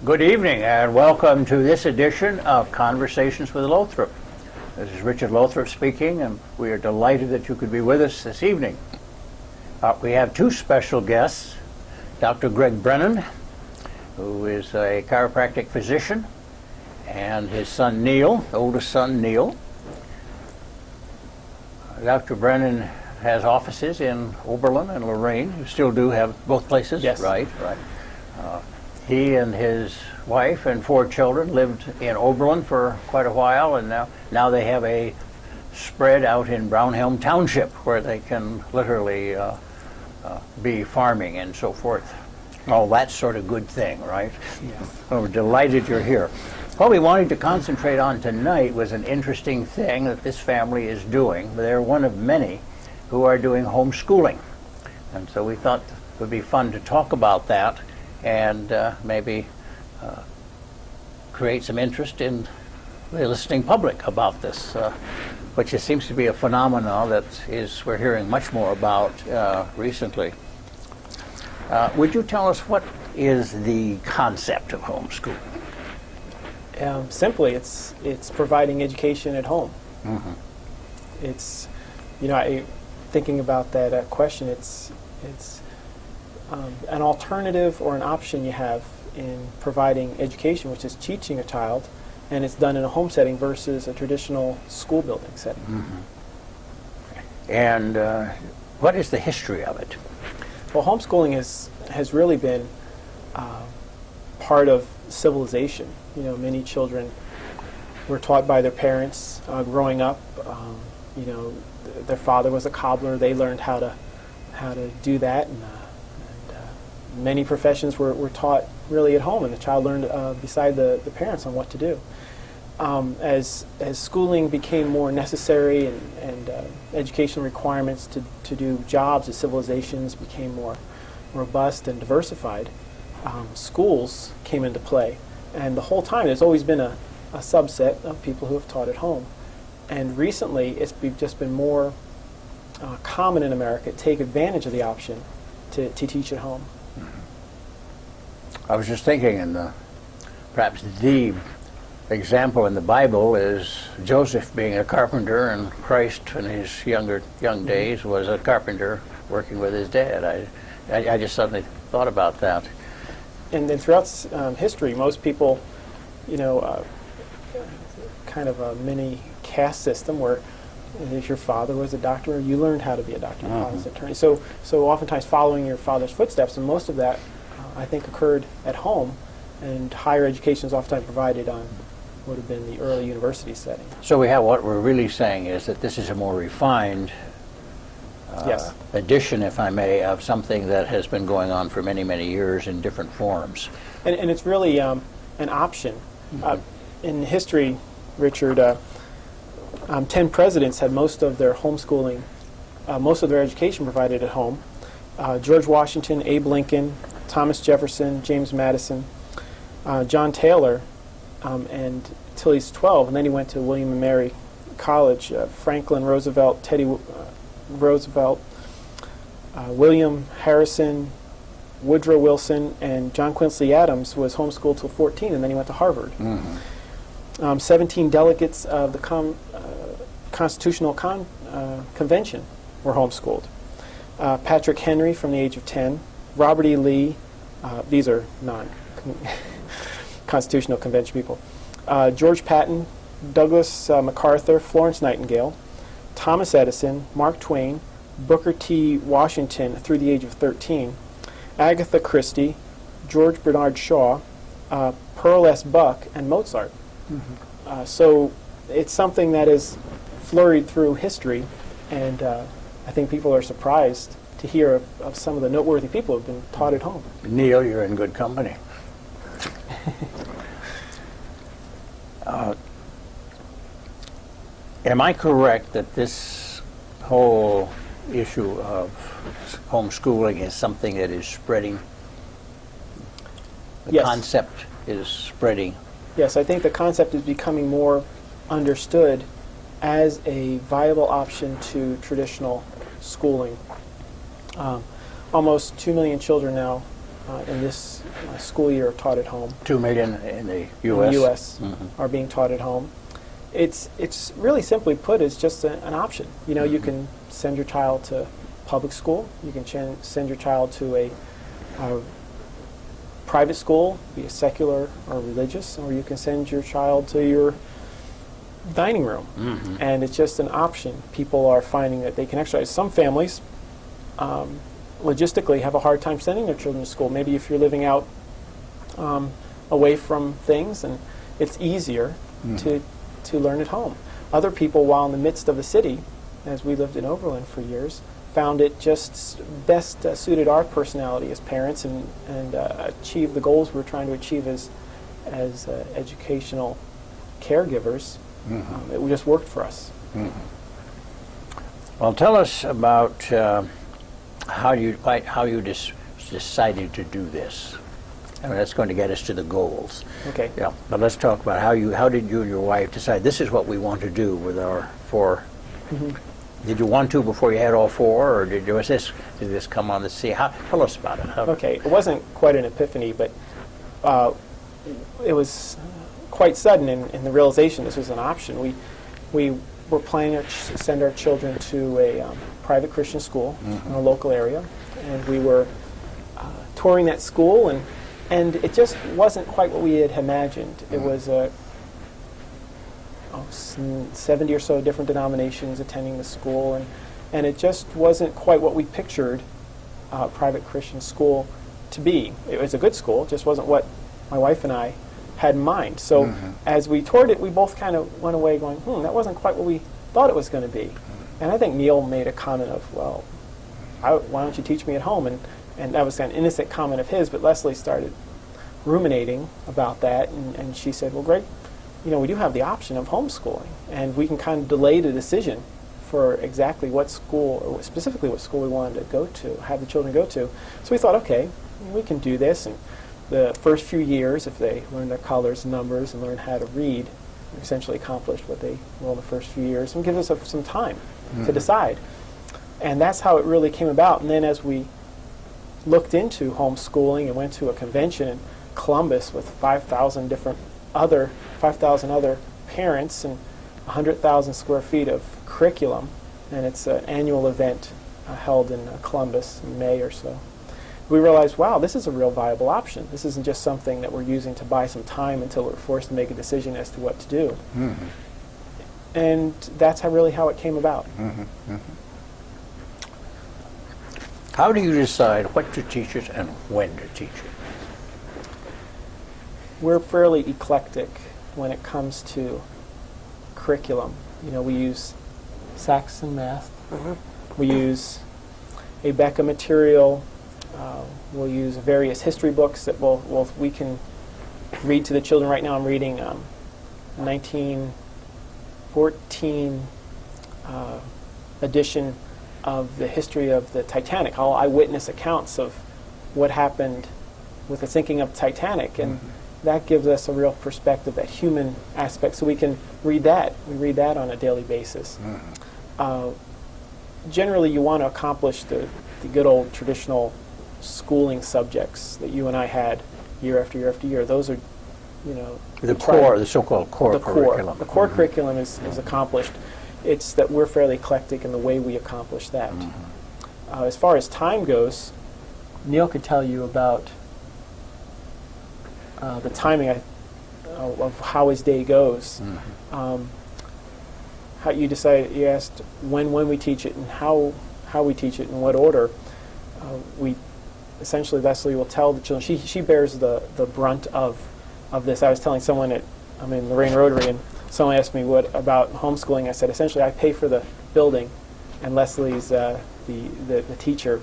Good evening and welcome to this edition of Conversations with Lothrop. This is Richard Lothrop speaking, and we are delighted that you could be with us this evening. We have two special guests, Dr. Greg Brennan, who is a chiropractic physician, and his son Neil, oldest son Neil. Dr. Brennan has offices in Oberlin and Lorraine. You still do have both places? Yes. Right. He and his wife and 4 children lived in Oberlin for quite a while, and now they have a spread out in Brownhelm Township where they can literally be farming and so forth. Oh, that's sort of good thing, right? Yeah. Well, we're delighted you're here. What we wanted to concentrate on tonight was an interesting thing that this family is doing. They're one of many who are doing homeschooling. And so we thought it would be fun to talk about that and maybe create some interest in the listening public about this, which it seems to be a phenomenon that we're hearing much more about recently. Would you tell us what is the concept of homeschooling? Simply, it's providing education at home. Mm-hmm. It's, thinking about that question, it's an alternative or an option you have in providing education, which is teaching a child, and it's done in a home setting versus a traditional school building setting. Mm-hmm. And what is the history of it? Well, homeschooling has really been part of civilization. Many children were taught by their parents growing up. Their father was a cobbler. They learned how to do that, and many professions were taught really at home, and the child learned beside the parents on what to do. As schooling became more necessary and educational requirements to do jobs as civilizations became more robust and diversified, schools came into play. And the whole time there's always been a subset of people who have taught at home. And recently it's just been more common in America to take advantage of the option to teach at home. I was just thinking, and perhaps the example in the Bible is Joseph being a carpenter, and Christ in his young days was a carpenter working with his dad. I just suddenly thought about that. And then throughout history, most people, kind of a mini caste system where if your father was a doctor, you learned how to be a doctor. Your father's an attorney. So oftentimes following your father's footsteps, and most of that, I think, occurred at home, and higher education is oftentimes provided on what would have been the early university setting. So what we're really saying is that this is a more refined yes. edition, if I may, of something that has been going on for many, many years in different forms. And it's really an option. Mm-hmm. In history, Richard, 10 presidents had most of their homeschooling, most of their education provided at home. George Washington, Abe Lincoln, Thomas Jefferson, James Madison, John Taylor, and till he's 12, and then he went to William and Mary College. Franklin Roosevelt, Teddy Roosevelt, William Harrison, Woodrow Wilson, and John Quincy Adams was homeschooled till 14, and then he went to Harvard. Mm-hmm. 17 delegates of the Constitutional Convention were homeschooled. Patrick Henry from the age of 10, Robert E. Lee, these are non-Constitutional Convention people, George Patton, Douglas MacArthur, Florence Nightingale, Thomas Edison, Mark Twain, Booker T. Washington through the age of 13, Agatha Christie, George Bernard Shaw, Pearl S. Buck, and Mozart. Mm-hmm. So it's something that is flurried through history, and I think people are surprised to hear of some of the noteworthy people who have been taught at home. Neil, you're in good company. Am I correct that this whole issue of homeschooling is something that is spreading? The yes. concept is spreading. Yes, I think the concept is becoming more understood as a viable option to traditional schooling. Almost 2 million children now in this school year are taught at home. 2 million in the In U.S. the U.S. Are being taught at home. It's really simply put, it's just an option. You know, you can send your child to public school. You can send your child to a private school, be it secular or religious, or you can send your child to your dining room. And it's just an option. People are finding that they can exercise. Some families logistically have a hard time sending their children to school. Maybe if you're living out away from things, and it's easier to learn at home. Other people, while in the midst of the city, as we lived in Oberlin for years, found it just best suited our personality as parents and achieve the goals we're trying to achieve as educational caregivers. It just worked for us. Well, tell us about how you decided to do this. I mean, that's going to get us to the goals. Okay. Yeah, but let's talk about how did you and your wife decide this is what we want to do with our 4? Did you want to before you had all 4, or did this come on the scene? Tell us about it. Okay, it wasn't quite an epiphany, but it was quite sudden in the realization this was an option. We were planning to send our children to a private Christian school in a local area, and we were touring that school, and it just wasn't quite what we had imagined. It was 70 or so different denominations attending the school, and it just wasn't quite what we pictured a private Christian school to be. It was a good school, it just wasn't what my wife and I had in mind. So as we toured it, we both kind of went away going, that wasn't quite what we thought it was going to be. And I think Neil made a comment of, well, why don't you teach me at home? And that was an innocent comment of his, but Leslie started ruminating about that, and she said, well, Greg, you know, we do have the option of homeschooling, and we can kind of delay the decision for exactly what school, or specifically what school we wanted to go to, have the children go to. So we thought, okay, we can do this, and the first few years, if they learn their colors and numbers and learn how to read, we essentially accomplished what they will in the first few years, and give us some time to decide. And that's how it really came about. And then as we looked into homeschooling and went to a convention in Columbus with 5,000 other parents and 100,000 square feet of curriculum, and it's an annual event held in Columbus in May or so. We realized, wow, this is a real viable option. This isn't just something that we're using to buy some time until we're forced to make a decision as to what to do. And that's how it came about. How do you decide what to teach it and when to teach it? We're fairly eclectic when it comes to curriculum. You know, we use Saxon math. We use a Becca material. We'll use various history books that we can read to the children. Right now I'm reading 1914 edition of the history of the Titanic, all eyewitness accounts of what happened with the sinking of the Titanic, and that gives us a real perspective, that human aspect, so we can read that. We read that on a daily basis. Generally, you want to accomplish the good old traditional schooling subjects that you and I had year after year after year. Those are, you know, the so-called core curriculum. The core curriculum is accomplished. It's that we're fairly eclectic in the way we accomplish that. As far as time goes, Neil could tell you about the timing of how his day goes. How you decide? You asked when we teach it and how we teach it, in what order. We essentially, Leslie will tell the children. She bears the brunt of this. I was telling someone I'm in Lorraine Rotary, and someone asked me what about homeschooling. I said, essentially, I pay for the building, and Leslie's the teacher.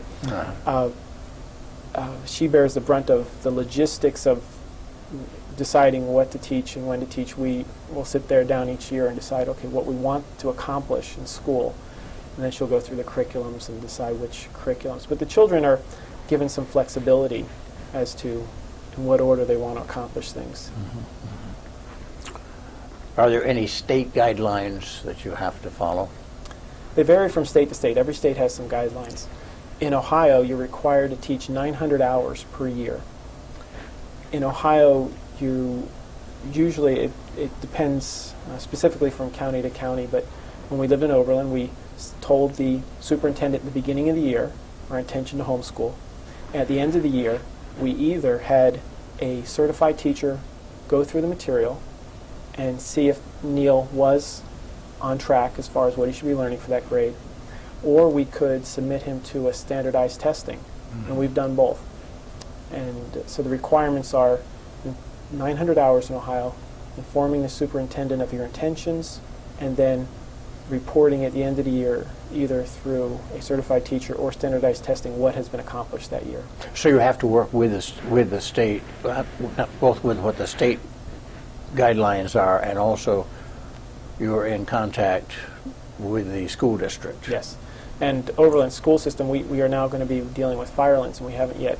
She bears the brunt of the logistics of deciding what to teach and when to teach. We will sit there down each year and decide, okay, what we want to accomplish in school, and then she'll go through the curriculums and decide which curriculums. But the children are given some flexibility as to in what order they want to accomplish things. Are there any state guidelines that you have to follow? They vary from state to state. Every state has some guidelines. In Ohio, you're required to teach 900 hours per year. In Ohio, you usually, it depends specifically from county to county, but when we lived in Oberlin, we told the superintendent at the beginning of the year our intention to homeschool. At the end of the year, we either had a certified teacher go through the material and see if Neil was on track as far as what he should be learning for that grade, or we could submit him to a standardized testing, and we've done both. And so the requirements are 900 hours in Ohio, informing the superintendent of your intentions, and then reporting at the end of the year, either through a certified teacher or standardized testing, what has been accomplished that year. So you have to work with the state, both with what the state guidelines are, and also you're in contact with the school district. Yes. And Oberlin school system, we are now going to be dealing with Firelands, and we haven't yet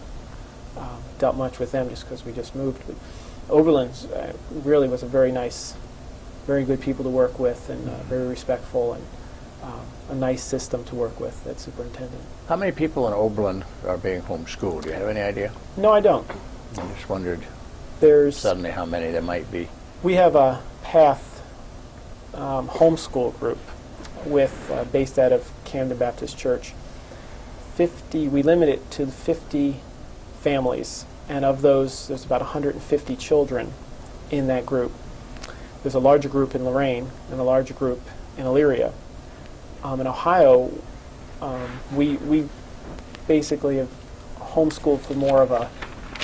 dealt much with them just because we just moved. But Oberlin really was a very nice, very good people to work with, and very respectful, and a nice system to work with, that superintendent. How many people in Oberlin are being homeschooled? Do you have any idea? No, I don't. I just wondered There's suddenly how many there might be. We have a Path homeschool group with based out of Camden Baptist Church. 50. We limit it to 50 families, and of those, there's about 150 children in that group. There's a larger group in Lorraine and a larger group in Elyria. In Ohio, we basically have homeschooled for more of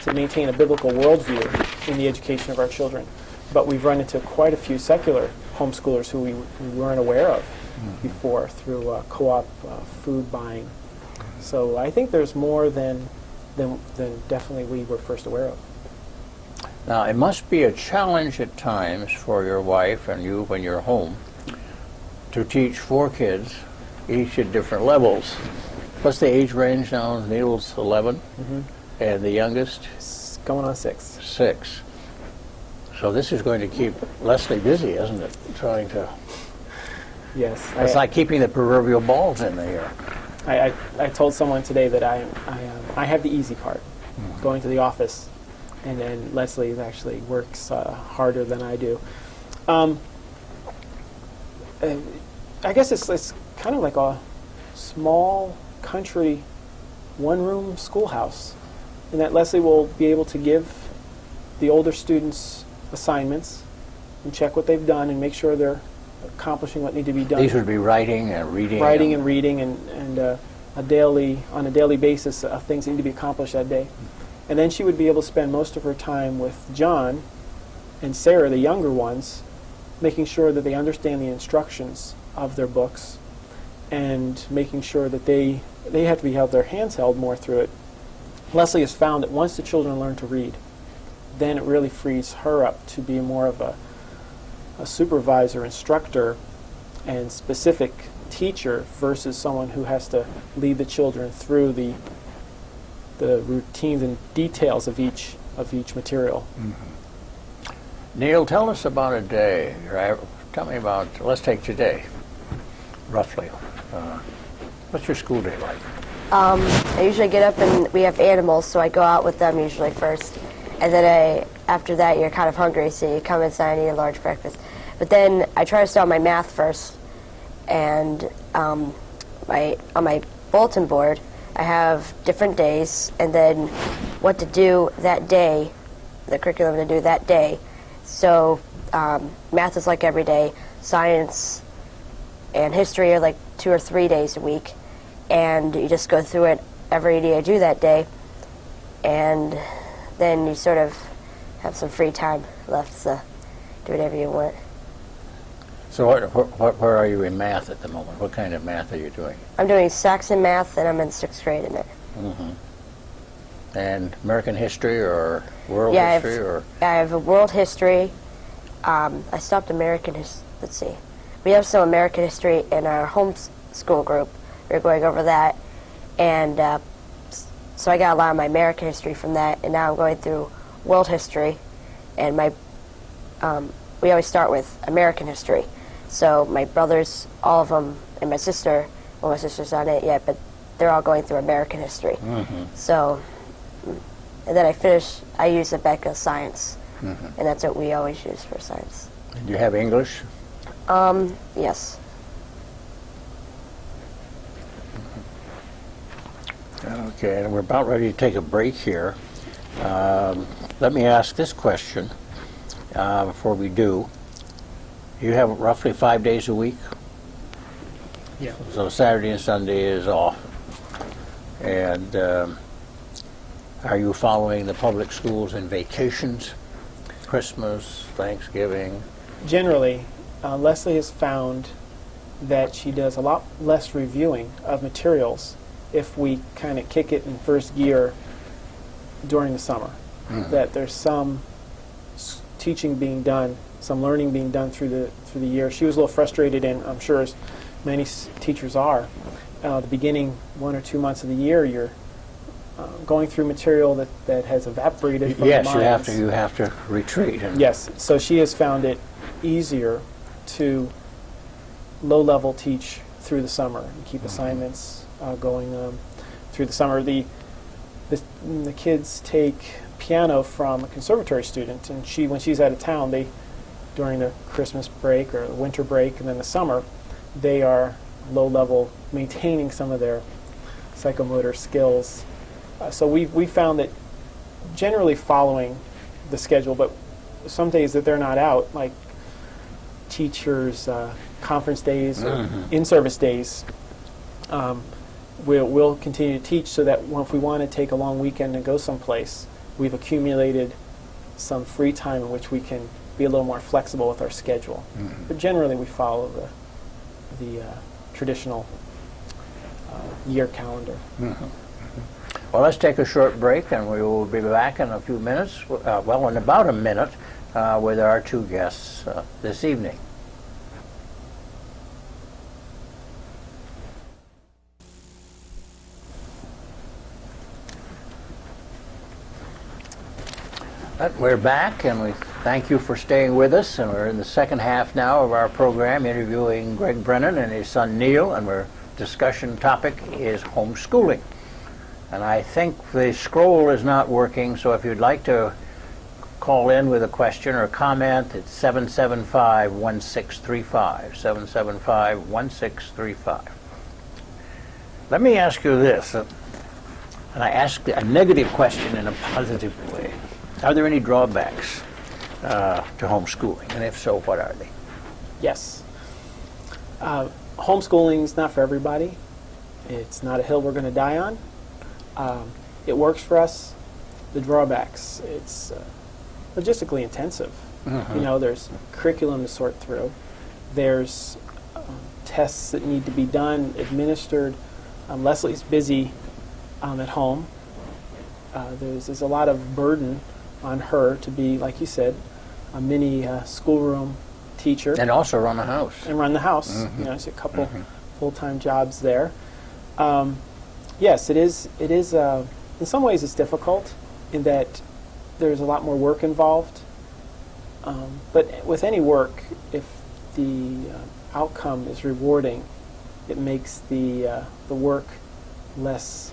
to maintain a biblical worldview in the education of our children. But we've run into quite a few secular homeschoolers who we weren't aware of before through co-op food buying. So I think there's more than definitely we were first aware of. Now, it must be a challenge at times for your wife and you when you're home to teach 4 kids, each at different levels. What's the age range now? Neil's 11, and the youngest? It's going on 6. 6. So this is going to keep Leslie busy, isn't it? Trying to... Yes. It's like keeping the proverbial balls in the air. I told someone today that I have the easy part, going to the office, and then Leslie actually works harder than I do. I guess it's kind of like a small country one-room schoolhouse, in that Leslie will be able to give the older students assignments and check what they've done and make sure they're accomplishing what need to be done. These would be writing and reading. Writing and reading and on a daily basis of things that need to be accomplished that day. And then she would be able to spend most of her time with John and Sarah, the younger ones, making sure that they understand the instructions of their books and making sure that they have to be held, their hands held more through it. Leslie has found that once the children learn to read, then it really frees her up to be more of a supervisor, instructor, and specific teacher versus someone who has to lead the children through the routines and details of each material. Neil, tell us about a day. Tell me about, let's take today, roughly. What's your school day like? I usually get up and we have animals, so I go out with them usually first. And then after that, you're kind of hungry, so you come inside and eat a large breakfast. But then I try to start my math first. And on my bulletin board, I have different days and then what to do that day, the curriculum to do that day. So math is like every day. Science and history are like 2 or 3 days a week. And you just go through it every day I do that day. And then you sort of have some free time left, so do whatever you want. So where are you in math at the moment? What kind of math are you doing? I'm doing Saxon math, and I'm in 6th grade in it. And American history or world history? I have a world history. I stopped American history. Let's see. We have some American history in our homeschool group. We're going over that. And so I got a lot of my American history from that, and now I'm going through world history. And we always start with American history. So my brothers, all of them, and my sister, well, my sister's not in it yet, but they're all going through American history. So, and then I use Rebecca's science, and that's what we always use for science. And do you have English? Yes. Okay, and we're about ready to take a break here. Let me ask this question before we do. You have roughly 5 days a week? Yeah. So Saturday and Sunday is off. And are you following the public schools in vacations? Christmas, Thanksgiving? Generally, Leslie has found that she does a lot less reviewing of materials if we kind of kick it in first gear during the summer. That there's some teaching being done, some learning being done through the year. She was a little frustrated, and I'm sure as many teachers are. The beginning 1 or 2 months of the year, you're going through material that has evaporated from Yes, the minds. you have to retreat. And Yes, so she has found it easier to low-level teach through the summer and keep assignments going through the summer. The kids take piano from a conservatory student, and when she's out of town, during the Christmas break or the winter break and then the summer, they are low-level, maintaining some of their psychomotor skills. So we found that generally following the schedule, but some days that they're not out, like teachers' conference days or in-service days, we'll continue to teach so that if we want to take a long weekend and go someplace, we've accumulated some free time in which we can be a little more flexible with our schedule. But generally we follow the traditional year calendar. Well, let's take a short break, and we will be back in a few minutes, well, in about a minute, with our two guests this evening. We're back, and we thank you for staying with us, and we're in the second half now of our program interviewing Greg Brennan and his son Neil, and our discussion topic is homeschooling. And I think the scroll is not working, so if you'd like to call in with a question or a comment, it's 775-1635, 775-1635. Let me ask you this, and I ask a negative question in a positive way. Are there any drawbacks to homeschooling? And if so, what are they? Yes. Homeschooling is not for everybody. It's not a hill we're going to die on. It works for us. The drawbacks, it's logistically intensive. You know, there's curriculum to sort through. There's tests that need to be done, administered. Leslie's busy at home. There's a lot of burden on her to be, like you said, a mini schoolroom teacher. And also run a house. And run the house. You know, there's a couple full-time jobs there. Yes, it is. In some ways, it's difficult in that there's a lot more work involved. But with any work, if the outcome is rewarding, it makes the work less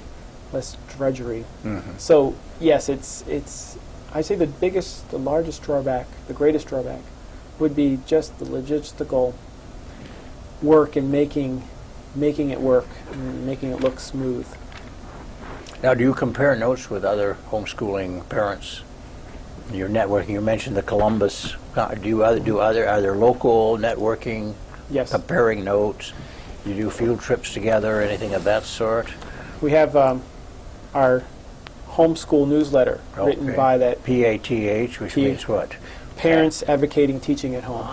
drudgery. So yes, it's. I say the largest drawback, the greatest drawback, would be just the logistical work and making it work, and making it look smooth. Now, do you compare notes with other homeschooling parents? Your networking, you mentioned the Columbus. Are there local networking? Yes. Comparing notes? You do field trips together, anything of that sort? We have our homeschool newsletter written by that PATH, which means what? Parents Advocating Teaching at Home.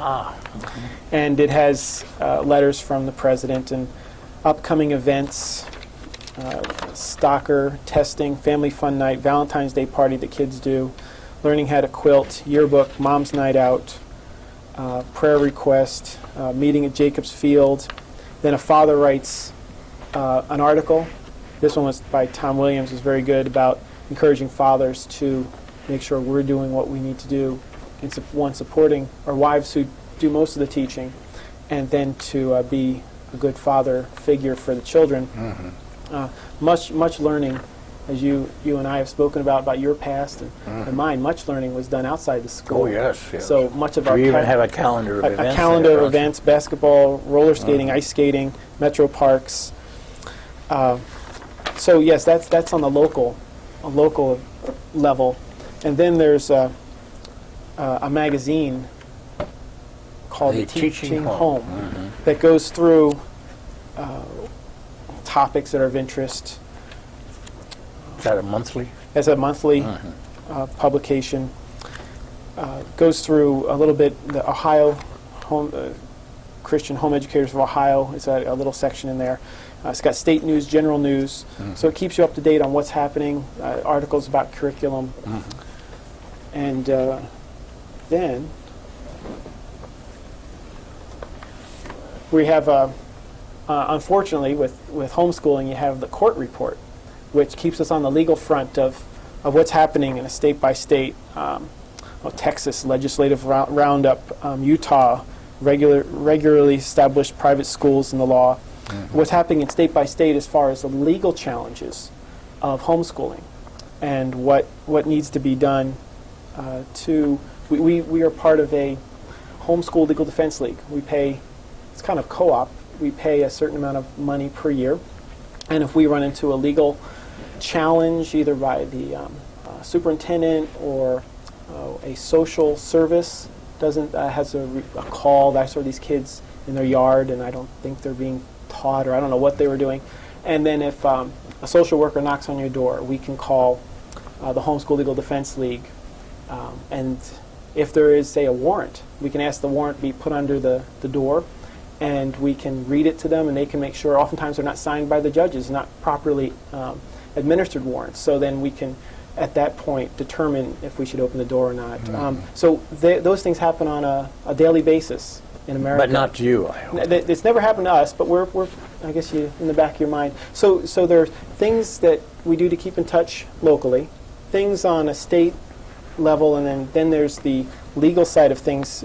And it has letters from the president and upcoming events, stalker testing, family fun night, Valentine's Day party that kids do, learning how to quilt, yearbook, mom's night out, prayer request, meeting at Jacobs Field. Then a father writes an article. This one was by Tom Williams. It's very good about encouraging fathers to make sure we're doing what we need to do, and supporting our wives who do most of the teaching, and then to be a good father figure for the children. Much learning, as you and I have spoken about your past and mine. Much learning was done outside the school. Oh, yes, yes. So much of our We even have a calendar of events. a calendar there, of events: basketball, roller skating, ice skating, metro parks. So yes, that's on the local level, and then there's a magazine called The Teaching Home that goes through topics that are of interest. Is that a monthly? As a monthly publication, goes through a little bit the Ohio Christian Home Educators of Ohio. It's a little section in there. It's got state news, general news, so it keeps you up to date on what's happening. Articles about curriculum, and then we have, unfortunately, with homeschooling, you have the court report, which keeps us on the legal front of what's happening in a state-by-state, Texas legislative roundup, Utah regularly established private schools in the law, what's happening in state-by-state as far as the legal challenges of homeschooling and what needs to be done we are part of a homeschool legal defense league. We pay, it's kind of co-op, we pay a certain amount of money per year, and if we run into a legal challenge either by the superintendent or a social service has a call that I saw these kids in their yard and I don't think they're being taught, or I don't know what they were doing, and then if a social worker knocks on your door, we can call the Homeschool Legal Defense League, and if there is, say, a warrant, we can ask the warrant be put under the door, and we can read it to them, and they can make sure. Oftentimes they're not signed by the judges, not properly administered warrants, so then we can at that point determine if we should open the door or not. So those things happen on a daily basis in America. But not to you, I hope. It's never happened to us, but we're I guess you in the back of your mind. So there are things that we do to keep in touch locally, things on a state level, and then there's the legal side of things,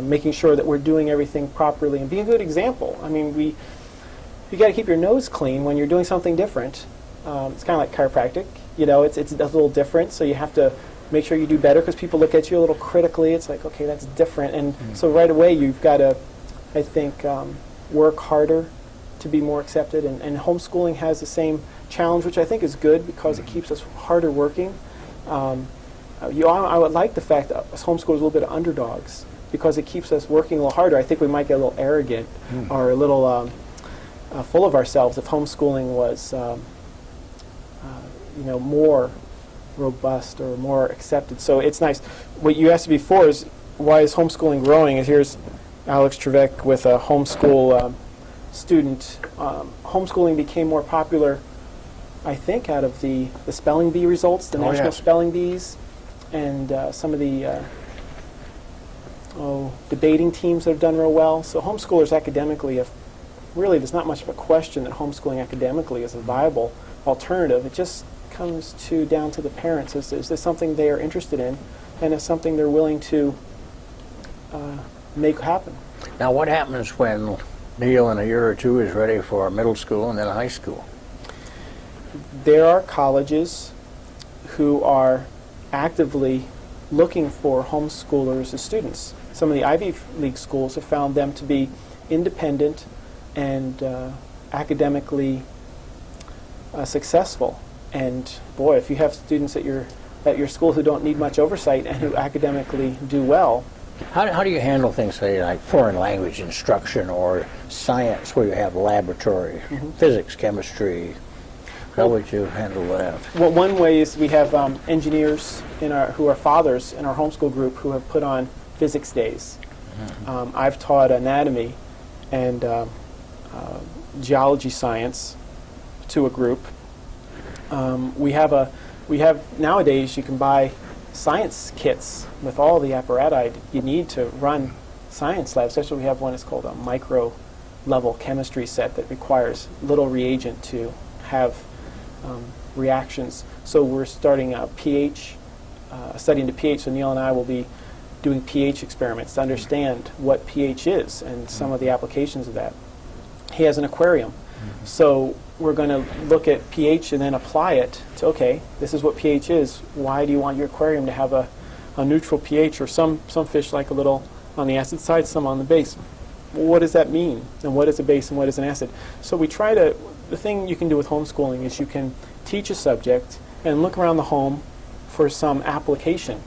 making sure that we're doing everything properly and being a good example. I mean, you got to keep your nose clean when you're doing something different. It's kind of like chiropractic, it's a little different, so you have to make sure you do better because people look at you a little critically. It's like, okay, that's different, and so right away you've got to, I think, work harder to be more accepted, and homeschooling has the same challenge, which I think is good because it keeps us harder working. I would like the fact that us homeschoolers are a little bit of underdogs because it keeps us working a little harder. I think we might get a little arrogant or a little full of ourselves if homeschooling was more robust or more accepted. So it's nice. What you asked before is, why is homeschooling growing? And here's Alex Trevek with a homeschool student. Homeschooling became more popular, I think, out of the spelling bee results, the national spelling bees, and some of the debating teams that have done real well. So homeschoolers academically have really, there's not much of a question that homeschooling academically is a viable alternative. It just comes down to the parents. Is this something they are interested in, and is something they're willing to make happen? Now, what happens when Neil in a year or two is ready for middle school and then high school? There are colleges who are actively looking for homeschoolers as students. Some of the Ivy League schools have found them to be independent and academically successful. And boy, if you have students at your school who don't need much oversight and who academically do well. How do you handle things, say, like foreign language instruction or science, where you have laboratory, physics, chemistry? How would you handle that? Well, one way is we have engineers who are fathers in our homeschool group who have put on physics days. I've taught anatomy and geology science to a group. We have nowadays you can buy science kits with all the apparatus you need to run science labs. Especially we have one that's called a micro level chemistry set that requires little reagent to have reactions. So we're starting a pH, studying the pH. So Neil and I will be doing pH experiments to understand what pH is and some of the applications of that. He has an aquarium. So we're going to look at pH and then apply it to, okay, this is what pH is. Why do you want your aquarium to have a neutral pH, or some fish like a little on the acid side, some on the base? What does that mean? And what is a base and what is an acid? So we try to, the thing you can do with homeschooling is you can teach a subject and look around the home for some application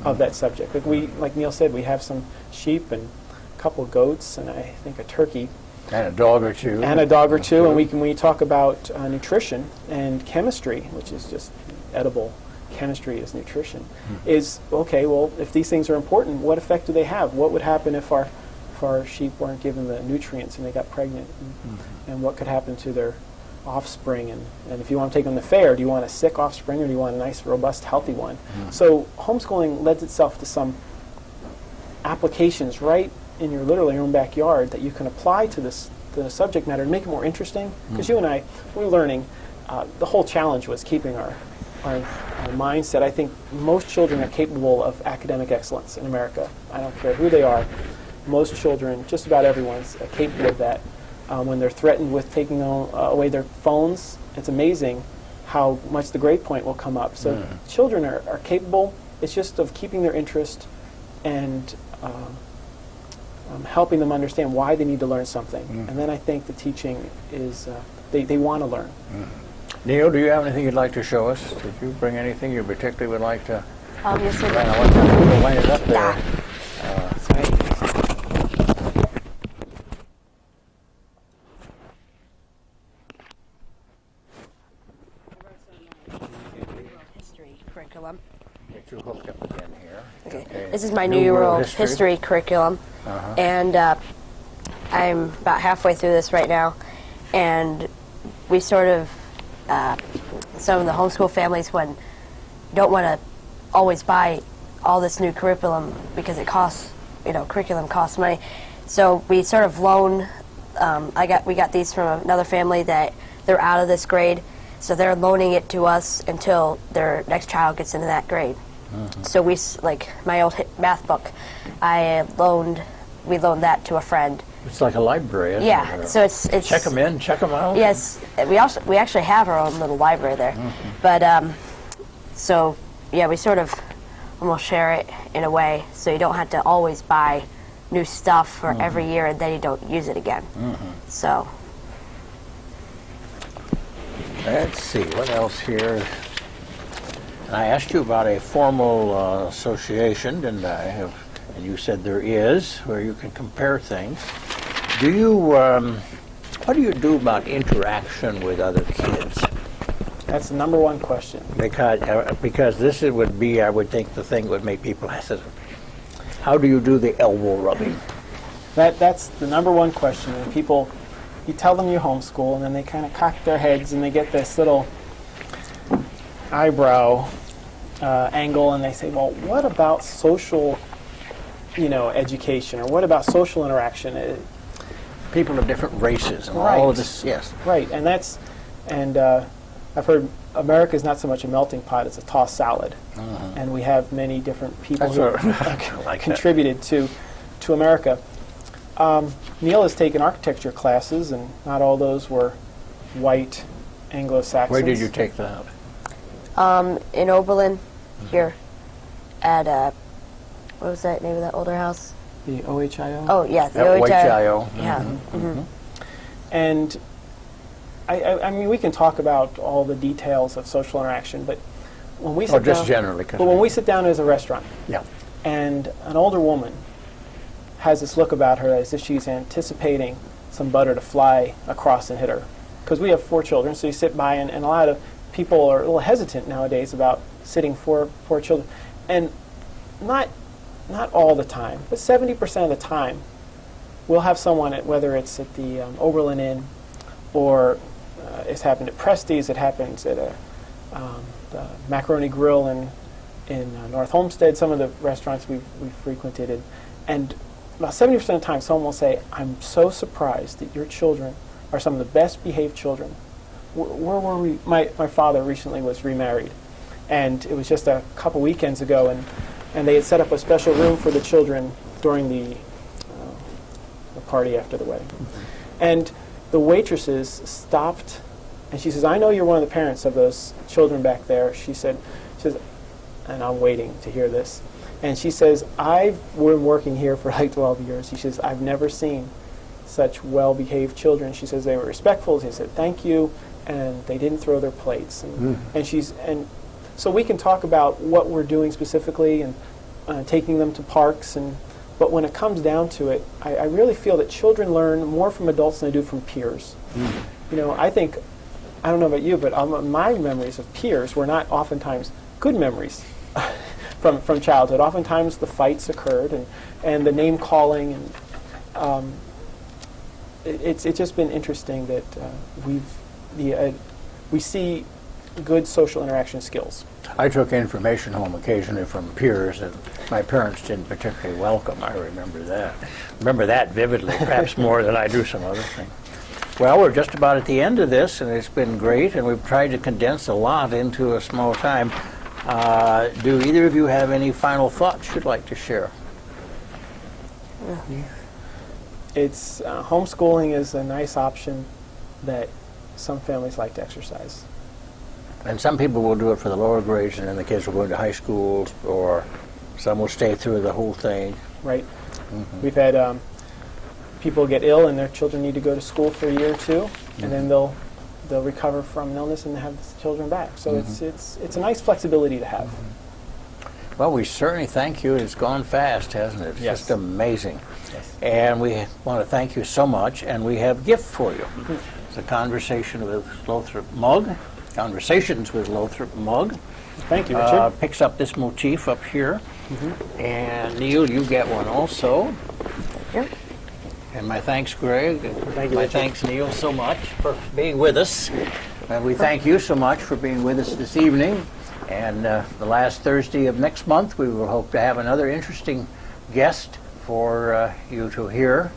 of that subject. Like Neil said, we have some sheep and a couple of goats and I think a turkey. And a dog or two. And a dog or two. And when we talk about nutrition and chemistry, which is just edible chemistry is nutrition, is, okay, well, if these things are important, what effect do they have? What would happen if our sheep weren't given the nutrients and they got pregnant? And what could happen to their offspring? And if you want to take them to fair, do you want a sick offspring or do you want a nice, robust, healthy one? So homeschooling lends itself to some applications right in literally your own backyard that you can apply to the subject matter and make it more interesting. Because you and I, we're learning, the whole challenge was keeping our mindset. I think most children are capable of academic excellence in America. I don't care who they are. Most children, just about everyone's capable of that. When they're threatened with taking away their phones, it's amazing how much the grade point will come up. So children are capable. It's just of keeping their interest and helping them understand why they need to learn something. And then I think the teaching is, they want to learn. Neil, do you have anything you'd like to show us? Did you bring anything you particularly would like to? Obviously. We'll line it up there. History curriculum. Get you hooked up again here. Okay. This is my New World History curriculum, and I'm about halfway through this right now, and we sort of, some of the homeschool families don't want to always buy all this new curriculum because it costs, curriculum costs money. So we sort of loan, we got these from another family that they're out of this grade, so they're loaning it to us until their next child gets into that grade. So like my old math book, we loaned that to a friend. It's like a library, isn't it? Yeah, so it's check them in, check them out. Yes, we actually have our own little library there, but so yeah, we sort of almost share it in a way, so you don't have to always buy new stuff for every year and then you don't use it again. So let's see what else here. I asked you about a formal association, didn't I? And you said there is, where you can compare things. What do you do about interaction with other kids? That's the number one question. Because this would be, I would think, the thing that would make people hesitant. How do you do the elbow rubbing? That's the number one question. And people, you tell them you homeschool, and then they kind of cock their heads, and they get this little eyebrow angle, and they say, well, what about social, education, or what about social interaction? People of different races and Right. all of this, yes. Right, and I've heard America's not so much a melting pot, it's a tossed salad. And we have many different people who like contributed to America. Neil has taken architecture classes, and not all those were white Anglo-Saxons. Where did you take that? in Oberlin, here at what was that name of that older house? The OHIO? Oh yeah, the That OHIO. OHIO. Yeah. And I mean, we can talk about all the details of social interaction, but when we sit just down, generally. but when we sit down as a restaurant, Yeah. and an older woman has this look about her as if she's anticipating some butter to fly across and hit her. Because we have 4 children, so you sit by, and a lot of people are a little hesitant nowadays about sitting for children. And not all the time, but 70% of the time, we'll have someone, whether it's at the Oberlin Inn, or it's happened at Presti's, it happens at the Macaroni Grill in North Homestead, some of the restaurants we've frequented. And about 70% of the time, someone will say, I'm so surprised that your children are some of the best behaved children. Where were we? My father recently was remarried, and it was just a couple weekends ago, and they had set up a special room for the children during the party after the wedding. And the waitresses stopped, and she says, "I know you're one of the parents of those children back there." She says, and I'm waiting to hear this. And she says, "I've been working here for like 12 years. She says, "I've never seen such well-behaved children." She says, "They were respectful. They said thank you, and they didn't throw their plates." And so we can talk about what we're doing specifically and taking them to parks. But when it comes down to it, I really feel that children learn more from adults than they do from peers. You know, I don't know about you, but my memories of peers were not oftentimes good memories from childhood. Oftentimes the fights occurred and the name calling, and it's just been interesting that we see good social interaction skills. I took information home occasionally from peers that my parents didn't particularly welcome. I remember that vividly, perhaps more than I do some other things. Well, we're just about at the end of this, and it's been great, and we've tried to condense a lot into a small time. Do either of you have any final thoughts you'd like to share? It's homeschooling is a nice option that some families like to exercise. And some people will do it for the lower grades, and then the kids will go into high school, or some will stay through the whole thing. Right. We've had people get ill, and their children need to go to school for a year or two, and then they'll recover from an illness and have the children back. So it's a nice flexibility to have. Well, we certainly thank you. It's gone fast, hasn't it? It's Yes. just amazing. Yes. And we want to thank you so much, and we have a gift for you. It's a Conversation with Lothrop mug. Conversations with Lothrop mug. Thank you, Richard. Picks up this motif up here. And Neil, you get one also. Yep. And my thanks, Greg. Thank you, My Richard. thanks, Neil, so much for being with us. And we thank you so much for being with us this evening. And the last Thursday of next month, we will hope to have another interesting guest for you to hear.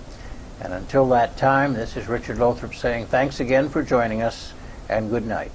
And until that time, this is Richard Lothrop saying thanks again for joining us, and good night.